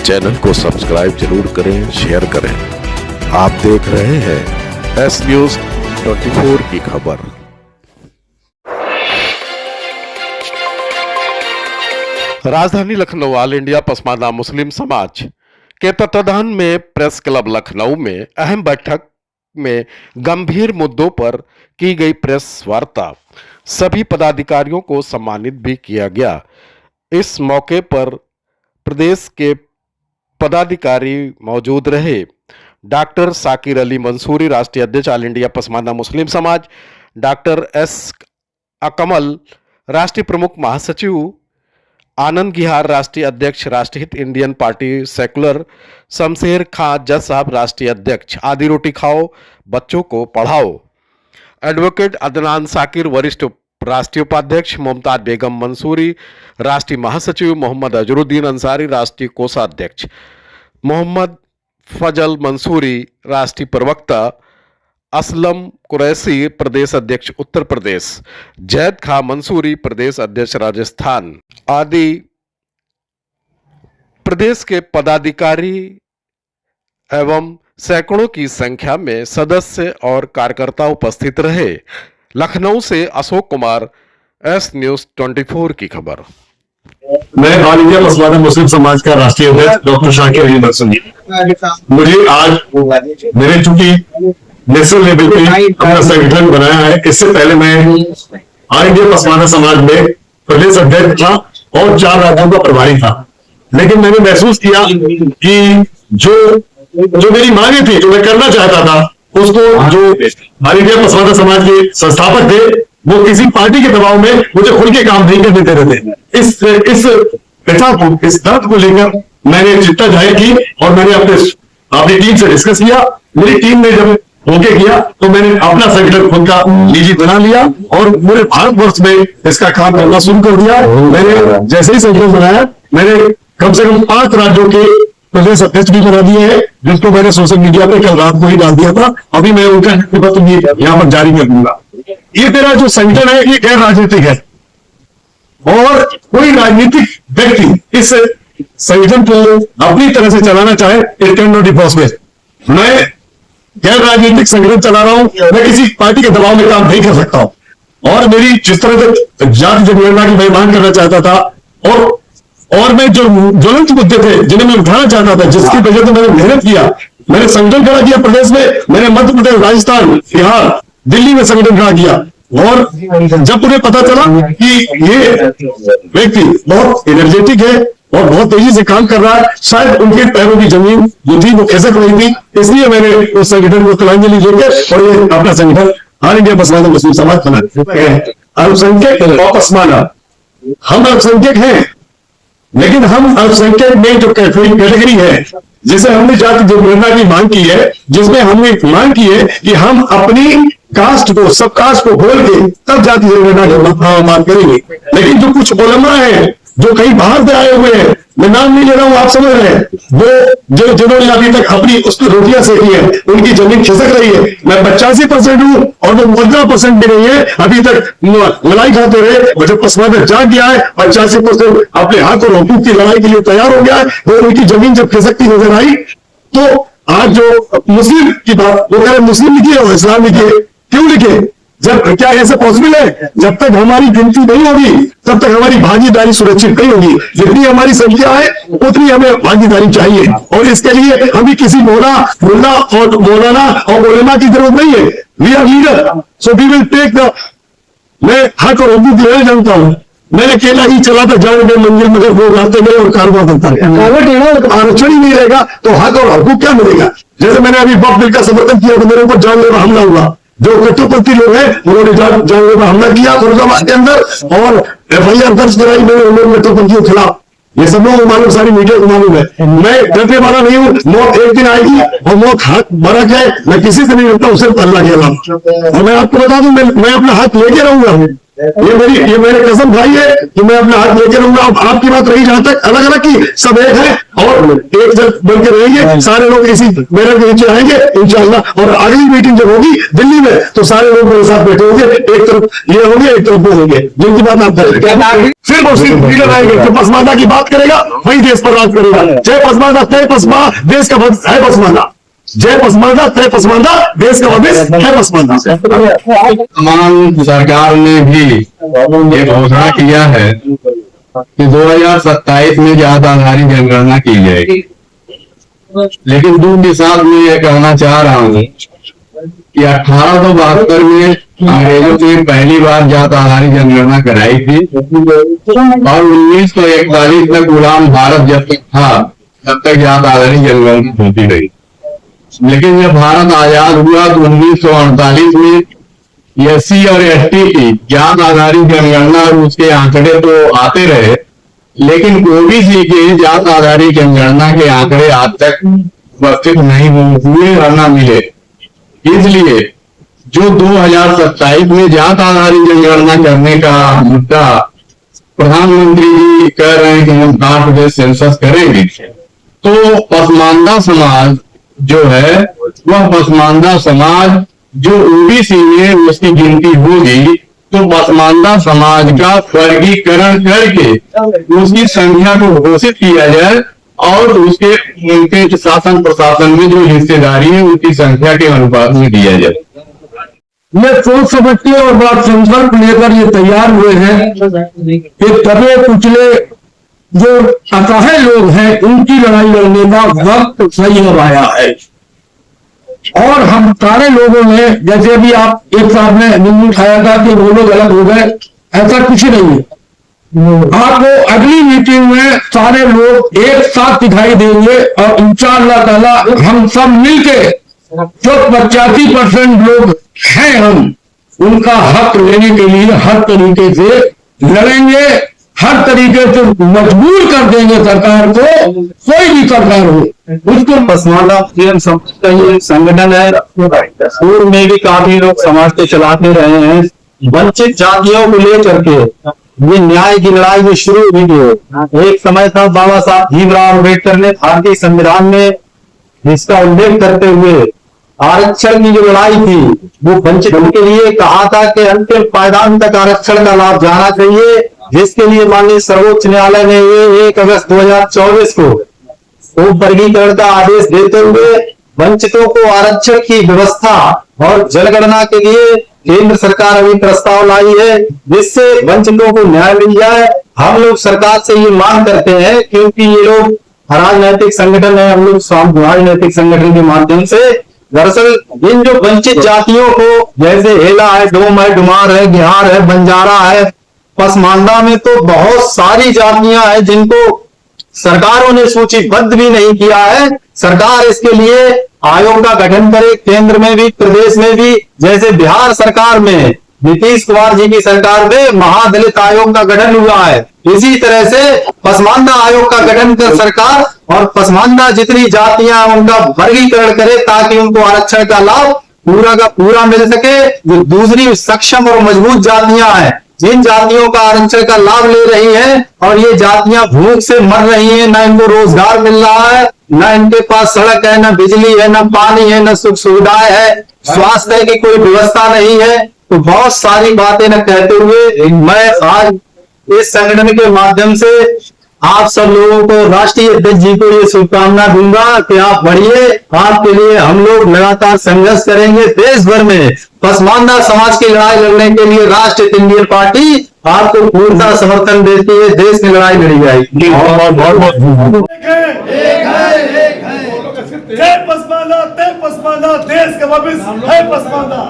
Channel को subscribe जरूर करें, शेयर करें। आप देख रहे हैं एस न्यूज 24 की खबर। राजधानी लखनऊ ऑल इंडिया पसमानदा मुस्लिम समाज के तत्वाधान में प्रेस क्लब लखनऊ में अहम बैठक में गंभीर मुद्दों पर की गई प्रेस वार्ता। सभी पदाधिकारियों को सम्मानित भी किया गया। इस मौके पर प्रदेश के पदाधिकारी मौजूद रहे। डॉक्टर साकिर अली मंसूरी, राष्ट्रीय अध्यक्ष ऑल इंडिया पसमानदा मुस्लिम समाज, डॉक्टर एस अकमल, राष्ट्रीय प्रमुख महासचिव, आनंद गिहार, राष्ट्रीय अध्यक्ष राष्ट्रहित इंडियन पार्टी सेकुलर, शमशेर खां जज साहब, राष्ट्रीय अध्यक्ष आदि रोटी खाओ बच्चों को पढ़ाओ, एडवोकेट अदनान साकिर, वरिष्ठ राष्ट्रीय उपाध्यक्ष, मुमताज बेगम मंसूरी, राष्ट्रीय महासचिव, मोहम्मद अजरुद्दीन अंसारी, राष्ट्रीय कोषाध्यक्ष, मोहम्मद फजल मंसूरी, राष्ट्रीय प्रवक्ता, असलम कुरैशी, प्रदेश अध्यक्ष उत्तर प्रदेश, जैद खां मंसूरी, प्रदेश अध्यक्ष राजस्थान आदि प्रदेश के पदाधिकारी एवं सैकड़ों की संख्या में सदस्य और कार्यकर्ता उपस्थित रहे। लखनऊ से अशोक कुमार, एस न्यूज 24 की खबर। मैं ऑल इंडिया पसमानदा मुस्लिम समाज का राष्ट्रीय अध्यक्ष डॉक्टर साकिर अली मंसूरी। मुझे आज मेरे चूंकि नेशनल लेवल पे अपना संगठन बनाया है, इससे पहले मैं ऑल इंडिया पसमानदा समाज में प्रदेश अध्यक्ष था और 4 राज्यों का प्रभारी था। लेकिन मैंने महसूस किया कि जो मेरी मांगे थी, जो मैं करना चाहता था, उसको जो ऑल इंडिया पसमानदा समाज के संस्थापक थे, वो किसी पार्टी के दबाव में मुझे खुल के काम नहीं करने दे रहे थे। इस दर्द को लेकर मैंने चिंता जाहिर की और मैंने अपनी टीम से डिस्कस किया। मेरी टीम ने जब ओके किया तो मैंने अपना संगठन खुद का निजी बना लिया और पूरे भारतवर्ष में इसका काम करना शुरू कर दिया। मैंने जैसे ही संगठन बनाया, मैंने कम से कम 5 राज्यों के प्रदेश अध्यक्ष भी बना दिए हैं, जिसको मैंने सोशल मीडिया पे कल रात को ही डाल दिया था। अभी मैं उनका पत्र भी यहाँ पर जारी कर दूंगा। ये मेरा जो संगठन है, ये गैर राजनीतिक है और कोई राजनीतिक व्यक्ति इस संगठन को अपनी तरह से चलाना चाहे, it can not be possible. मैं गैर राजनीतिक संगठन चला रहा हूं, मैं किसी पार्टी के दबाव में काम नहीं कर सकता हूं। और मेरी जिस तरह से जाति जनगणना की मैं मांग करना चाहता था और मैं जो ज्वलंत मुद्दे थे जिन्हें मैं उठाना चाहता था, जिसकी वजह से मैंने मेहनत किया, मैंने संगठन खड़ा किया प्रदेश में, मैंने मध्य प्रदेश, राजस्थान, बिहार, दिल्ली में संगठन खड़ा किया। और जब उन्हें पता चला कि ये व्यक्ति बहुत एनर्जेटिक है और बहुत तेजी से काम कर रहा है, शायद उनके पैरों की जमीन जो थी वो खिसक रही थी, इसलिए मैंने उस संगठन को तिलांजलि देकर और ये अपना संगठन ऑल इंडिया पसमानदा मुस्लिम समाज बना। अल्पसंख्यक और पसमानदा, हम अल्पसंख्यक हैं, लेकिन हम अल्पसंख्यक में जो कैटेगरी है, जिसे हमने जाति जनगणना की मांग की है, जिसमें हमने मांग की है कि हम अपनी कास्ट को, सब कास्ट को खोल के तब जाति जनगणना की मांग करेंगे। लेकिन जो कुछ ओलमा है जो कहीं बाहर से आए हुए हैं, मैं नाम नहीं ले रहा हूं, आप समझ रहे हैं, वो जिन्होंने अभी तक अपनी उसकी रोटियां सेकी है, उनकी जमीन खिसक रही है। मैं 85% हूं और वो 15% भी नहीं है, अभी तक लड़ाई खाते रहे। और जब पसमानदा जाग गया है, 85% अपने हक और हुकूक की लड़ाई के लिए तैयार हो गया है, और उनकी जमीन जब खिसकती नजर आई, तो आज जो मुस्लिम की बात, वो कह रहे मुस्लिम लिखिए और इस्लाम लिखिए, क्यों लिखे? जब क्या ऐसा पॉसिबल है? जब तक हमारी गिनती नहीं होगी, तब तक हमारी भागीदारी सुरक्षित नहीं होगी। जितनी हमारी संख्या है, उतनी हमें भागीदारी चाहिए और इसके लिए हमें किसी मुल्ला और मौलाना और उलेमा की जरूरत नहीं है। We are leader, so we will take the. मैं हक और हुकूक लेना जानता हूँ। मैंने अकेला ही चला था जाने में मंजिल, मगर वो रास्ते में और कारोबार बनता है। आरक्षण ही नहीं रहेगा तो हक और हुकूक क्या मिलेगा? जैसे मैंने अभी वक्फ बिल का समर्थन किया तो मेरे ऊपर जानलेवा हमला हुआ। जो कट्टरपंथी लोग हैं उन्होंने जानलेवा हमला किया फैसलाबाद के अंदर और FIR दर्ज कराई मैंने उन लोग कट्टरपंथियों के खिलाफ। ये सब लोगों को मालूम, सारी मीडिया को मालूम है। मैं डरने वाला नहीं हूँ। मौत एक दिन आएगी और मौत हक मरा जाए, मैं किसी से नहीं डरता, उसे अल्लाह के अलावा। और मैं आपको बता दूं, मैं अपना हक लेके रहूंगा। ये मेरे कसम खाई है कि मैं अपना हाथ लेके रहूंगा। अब आपकी बात रही जहां तक अलग अलग की, सब एक है और एक जब बन के रहेंगे, सारे लोग इसी बैनर के नीचे आएंगे इंशाल्लाह। और अगली मीटिंग जब होगी दिल्ली में तो सारे लोग मेरे साथ बैठे होंगे, एक तरफ ये होंगे एक तरफ वो होंगे, जिनकी बात आप करेंगे। फिर वो सिर्फ लीडर आएंगे जो पसमानदा की बात करेगा वही देश पर राज करेगा। जय पसमानदा तय पसमा, देश का भविष्य है पसमानदा। जय पसमानदा तय पसमानदा, देश का भविष्य है पसमानदा। तमाम सरकार ने भी ये घोषणा किया है कि 2027 में जात आधारित जनगणना की जाएगी, लेकिन दूर के साथ मैं ये कहना चाह रहा हूँ कि 1872 में अंग्रेजों ने पहली बार जात आधारित जनगणना कराई थी और 1941 तक गुलाम भारत जब तक था तब तक जात आधारित जनगणना होती रही। लेकिन जब भारत आजाद हुआ तो 1948 में एससी और एसटी की जात आधारित जनगणना और उसके आंकड़े तो आते रहे, लेकिन ओबीसी के जात आधारित जनगणना के आंकड़े आज तक उपस्थित नहीं हुए और न मिले। इसलिए जो 2027 में जात आधारित जनगणना करने का मुद्दा प्रधानमंत्री जी कह रहे हैं कि हम उत्तर प्रदेश सेंसस करेंगे, तो पसमानदा समाज जो है वह पसमानदा समाज जो ओबीसी में उसकी गिनती होगी तो पसमानदा समाज का वर्गीकरण करके उसकी संख्या को घोषित किया जाए और उसके उनके शासन प्रशासन में जो हिस्सेदारी है उसकी संख्या के अनुपात में दिया जाए। ये सोच समझ के और बड़ा संकल्प लेकर ये तैयार हुए हैं कि दबे कुचले जो असहाय लोग हैं उनकी लड़ाई लड़ने का वक्त सही अब आया है। और हम सारे लोगों ने, जैसे अभी आप एक साहब ने निंदा उठाया था कि वो लोग अलग हो गए, ऐसा कुछ नहीं है। आपको अगली मीटिंग में सारे लोग एक साथ दिखाई देंगे और इंशाअल्लाह ताला हम सब मिलके जो 85% लोग हैं हम उनका हक लेने के लिए हर तरीके से लड़ेंगे, हर तरीके से मजबूर कर देंगे सरकार को, कोई भी सरकार हो उसको। पसमानदा समाज का ये संगठन है, पूर्व में भी काफी लोग समाज को चलाते रहे हैं। वंचित जातियों को लेकर के ये न्याय की लड़ाई भी शुरू हुई है। एक समय था बाबा साहब भीमराव अम्बेडकर ने भारतीय संविधान में इसका उल्लेख करते हुए आरक्षण की जो लड़ाई थी वो वंचितों के लिए कहा था कि अंतिम पायदान तक आरक्षण का लाभ जाना चाहिए, जिसके लिए माननीय सर्वोच्च न्यायालय ने ये 1 अगस्त 2024 को वर्गीकरण का आदेश देते हुए वंचितों को आरक्षण की व्यवस्था और जनगणना के लिए केंद्र सरकार अभी प्रस्ताव लाई है जिससे वंचितों को न्याय मिल जाए। हम लोग सरकार से ये मांग करते हैं, क्योंकि ये लोग राजनैतिक संगठन है, हम लोग राजनैतिक संगठन के माध्यम से दरअसल इन जो वंचित जातियों को, जैसे हेला है, डोम है, डुमार है, बिहार है, बंजारा है, पसमानदा में तो बहुत सारी जातियां हैं जिनको सरकारों ने सूचीबद्ध भी नहीं किया है। सरकार इसके लिए आयोग का गठन करे, केंद्र में भी प्रदेश में भी। जैसे बिहार सरकार में नीतीश कुमार जी की सरकार में महादलित आयोग का गठन हुआ है, इसी तरह से पसमानदा आयोग का गठन कर सरकार और पसमानदा जितनी जातियां उनका वर्गीकरण करे ताकि उनको आरक्षण का लाभ पूरा का पूरा मिल सके। जो दूसरी सक्षम और मजबूत जातियां हैं, जिन जातियों का आरक्षण का लाभ ले रही हैं और ये जातियां भूख से मर रही हैं, ना इनको रोजगार मिल रहा है, ना इनके पास सड़क है, ना बिजली है, ना पानी है, ना सुख सुविधाएं है, स्वास्थ्य की कोई व्यवस्था नहीं है, तो बहुत सारी बातें न कहते हुए मैं आज इस संगठन के माध्यम से आप सब लोगों को, राष्ट्रीय अध्यक्ष जी को ये शुभकामना दूंगा कि आप बढ़िए। आपके लिए हम लोग लगातार संघर्ष करेंगे देश भर में। पसमानदा समाज की लड़ाई लड़ने के लिए राष्ट्रीय इंडियन पार्टी आपको पूर्णतः समर्थन देती है, देश की लड़ाई लड़ी जाएगी। जय पसमानदा, तय पसमानदा, देश का भविष्य है पसमानदा।